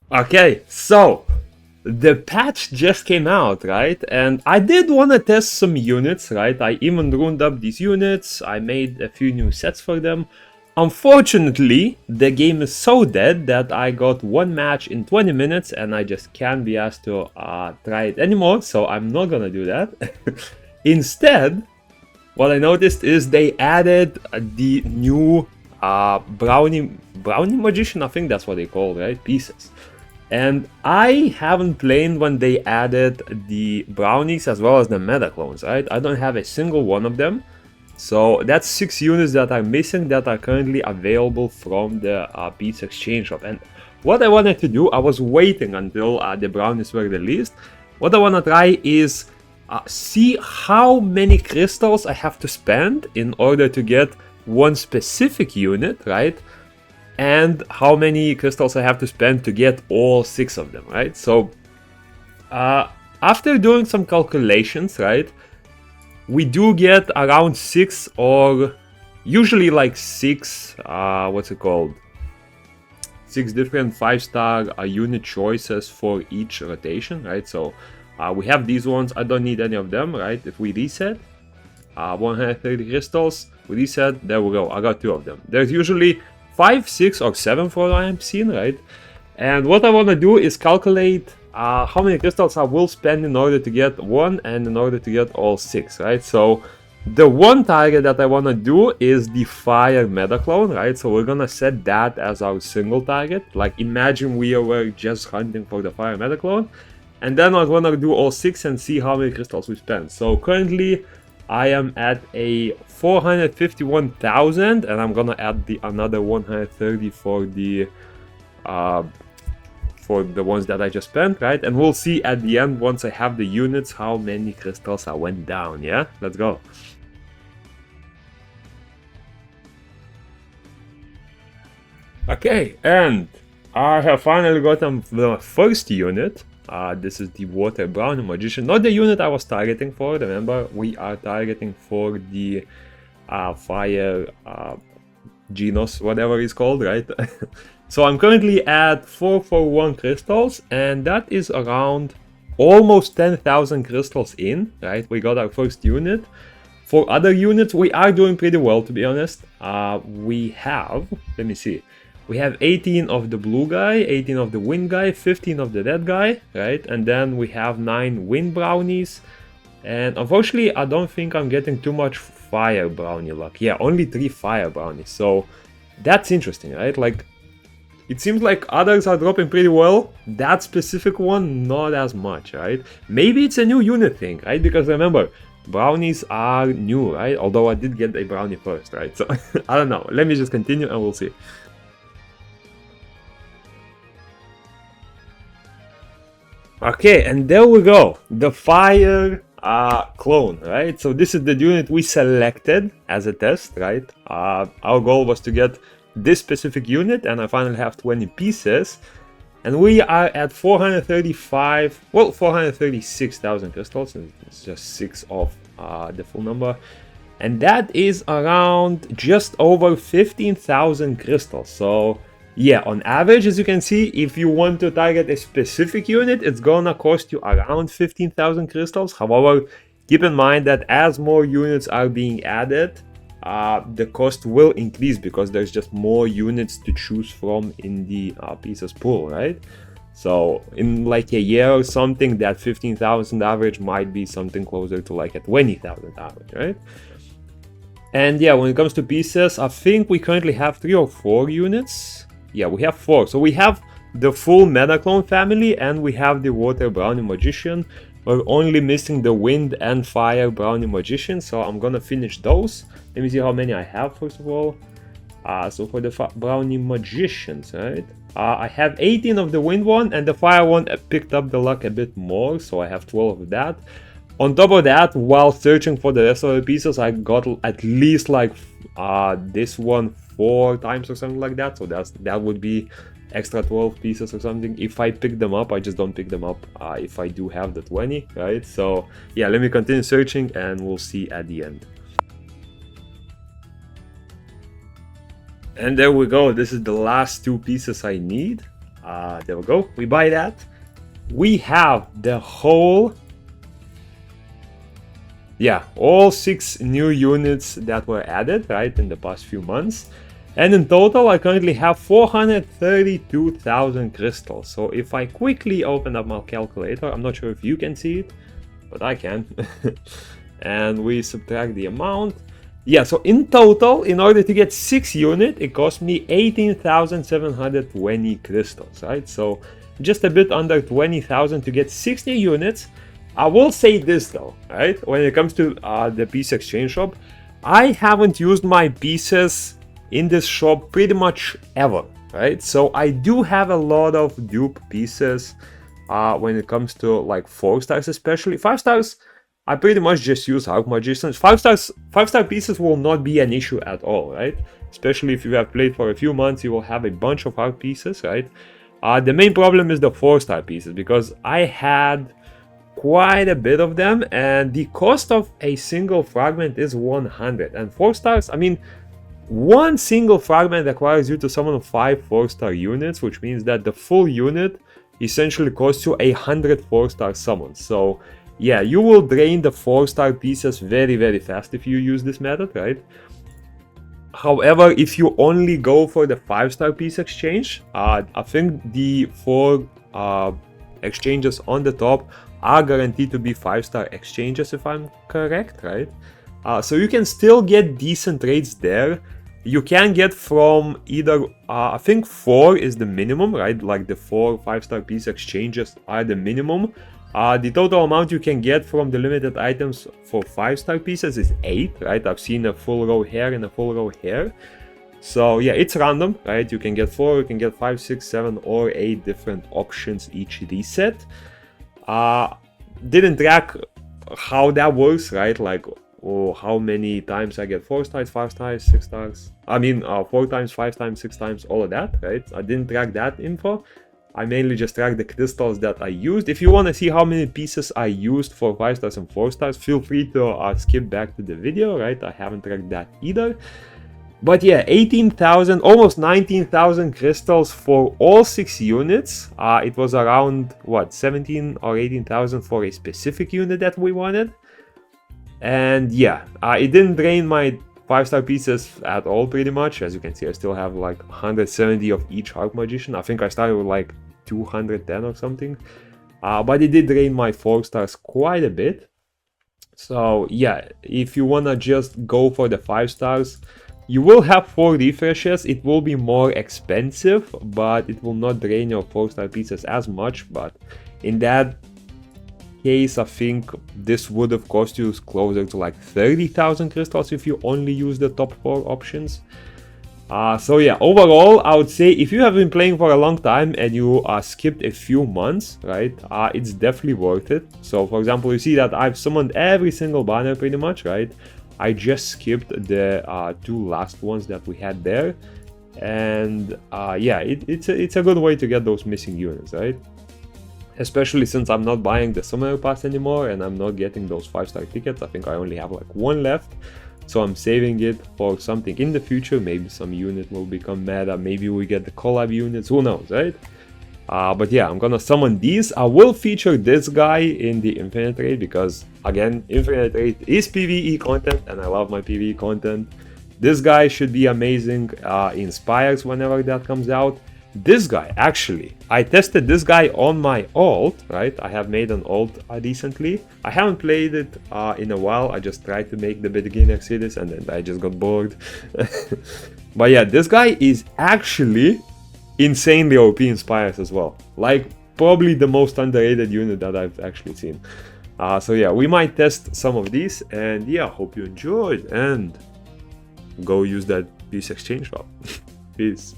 Okay, so the patch just came out, right? And I did want to test some units, right? I even runed up these units. I made a few new sets for them. Unfortunately, the game is so dead that I got one match in 20 minutes and I just can't be asked to try it anymore, so I'm not gonna do that. Instead, what I noticed is they added the new brownie magician, I think that's what they call, right? Pieces. And I haven't played when they added the brownies as well as the meta clones, right? I don't have a single one of them. So that's 6 units that are missing that are currently available from the Beats Exchange shop. And what I wanted to do, I was waiting until the brownies were released. What I want to try is see how many crystals I have to spend in order to get one specific unit, right? And how many crystals I have to spend to get all 6 of them, right? So after doing some calculations, right, we do get around 6 or usually like 6, what's it called? 6 different 5-star unit choices for each rotation, right? So we have these ones, I don't need any of them, right? If we reset, 130 crystals, we reset, there we go, I got 2 of them. There's usually 5, 6, or 7 for what I'm seeing, right? And what I want to do is calculate how many crystals I will spend in order to get 1 and in order to get all 6, right? So the one target that I want to do is the fire meta clone, right? So we're gonna set that as our single target. Like imagine we were just hunting for the fire meta clone, and then I want to do all 6 and see how many crystals we spend. So currently I am at a 451,000 and I'm gonna add another 130 for the ones that I just spent, right? And we'll see at the end, once I have the units, how many crystals I went down, yeah? Let's go. Okay, and I have finally gotten the first unit. This is the Water Brownie Magician, not the unit I was targeting for. Remember, we are targeting for the Fire Genos, whatever it's called, right? So I'm currently at 441 crystals, and that is around almost 10,000 crystals in, right? We got our first unit. For other units, we are doing pretty well, to be honest. We have, let me see. We have 18 of the blue guy, 18 of the wind guy, 15 of the red guy, right? And then we have 9 wind brownies. And unfortunately, I don't think I'm getting too much fire brownie luck. Yeah, only 3 fire brownies. So that's interesting, right? Like, it seems like others are dropping pretty well. That specific one, not as much, right? Maybe it's a new unit thing, right? Because remember, brownies are new, right? Although I did get a brownie first, right? So I don't know. Let me just continue and we'll see. Okay, and there we go. The fire clone, right? So this is the unit we selected as a test, right? Our goal was to get this specific unit, and I finally have 20 pieces. And we are at 435, well, 436,000 crystals. It's just 6 of the full number. And that is around just over 15,000 crystals. So yeah, on average, as you can see, if you want to target a specific unit, it's gonna cost you around 15,000 crystals. However, keep in mind that as more units are being added, the cost will increase because there's just more units to choose from in the pieces pool, right? So in like a year or something, that 15,000 average might be something closer to like a 20,000 average, right? And yeah, when it comes to pieces, I think we currently have 3 or 4 units. Yeah, we have 4. So we have the full meta clone family and we have the Water Brownie Magician. We're only missing the Wind and Fire Brownie Magician, so I'm gonna finish those. Let me see how many I have first of all. So for the Brownie Magicians, right? I have 18 of the Wind one, and the Fire one picked up the luck a bit more, so I have 12 of that. On top of that, while searching for the rest of the pieces, I got at least like this one 4 times or something like that. So that would be extra 12 pieces or something. If I pick them up, I just don't pick them up if I do have the 20, right? So yeah, let me continue searching and we'll see at the end. And there we go. This is the last 2 pieces I need. There we go. We buy that. We have the whole, yeah, all 6 new units that were added, right, in the past few months. And in total, I currently have 432,000 crystals. So if I quickly open up my calculator, I'm not sure if you can see it, but I can. And we subtract the amount. Yeah, so in total, in order to get 6 units, it cost me 18,720 crystals, right? So just a bit under 20,000 to get 6 new units. I will say this though, right? When it comes to the piece exchange shop, I haven't used my pieces in this shop pretty much ever, right? So I do have a lot of dupe pieces when it comes to like 4 stars, especially 5 stars. I pretty much just use Arc Magicians. 5-star pieces will not be an issue at all, right? Especially if you have played for a few months, you will have a bunch of Arc pieces, right? The main problem is the 4-star pieces, because I had quite a bit of them, and the cost of a single fragment is 100. And 4 stars, I mean, one single fragment requires you to summon 5 4-star units, which means that the full unit essentially costs you 100 4-star summons. So yeah, you will drain the 4-star pieces very, very fast if you use this method, right? However, if you only go for the 5-star piece exchange, I think the 4 exchanges on the top are guaranteed to be 5-star exchanges, if I'm correct, right? So you can still get decent rates there. You can get from either, I think 4 is the minimum, right? Like the 4 5-star piece exchanges are the minimum. The total amount you can get from the limited items for 5-star pieces is 8, right? I've seen a full row here and a full row here. So yeah, it's random, right? You can get 4, you can get 5, 6, 7, or 8 different options each reset. Didn't track how that works, right? Like, or how many times I get 4 stars, 5 stars, 6 stars. I mean, 4 times, 5 times, 6 times, all of that, right? I didn't track that info. I mainly just track the crystals that I used. If you want to see how many pieces I used for 5 stars and 4 stars, feel free to skip back to the video, right? I haven't tracked that either. But yeah, 18,000, almost 19,000 crystals for all 6 units. It was around, what, 17 or 18,000 for a specific unit that we wanted. And yeah, it didn't drain my 5-star pieces at all, pretty much. As you can see, I still have like 170 of each Arc Magician. I think I started with like 210 or something. But it did drain my 4 stars quite a bit. So yeah, if you wanna just go for the 5 stars, you will have 4 refreshes. It will be more expensive, but it will not drain your 4-star pieces as much. But in that case, I think this would have cost you closer to like 30,000 crystals if you only use the top 4 options. So yeah, overall, I would say if you have been playing for a long time and you skipped a few months, right, it's definitely worth it. So for example, you see that I've summoned every single banner pretty much, right? I just skipped the 2 last ones that we had there. And yeah, it's a good way to get those missing units, right? Especially since I'm not buying the summoner pass anymore and I'm not getting those 5-star tickets. I think I only have like 1 left. So I'm saving it for something in the future. Maybe some unit will become meta. Maybe we get the collab units. Who knows, right? But yeah, I'm gonna summon these. I will feature this guy in the Infinite Raid because, again, Infinite Raid is PvE content and I love my PvE content. This guy should be amazing in Spires whenever that comes out. This guy, actually, I tested this guy on my alt, right? I have made an alt recently. I haven't played it in a while. I just tried to make the beginner series and then I just got bored. But yeah, this guy is actually insanely OP in Spires as well. Like, probably the most underrated unit that I've actually seen. So yeah, we might test some of these. And yeah, hope you enjoyed. And go use that piece exchange shop. Peace.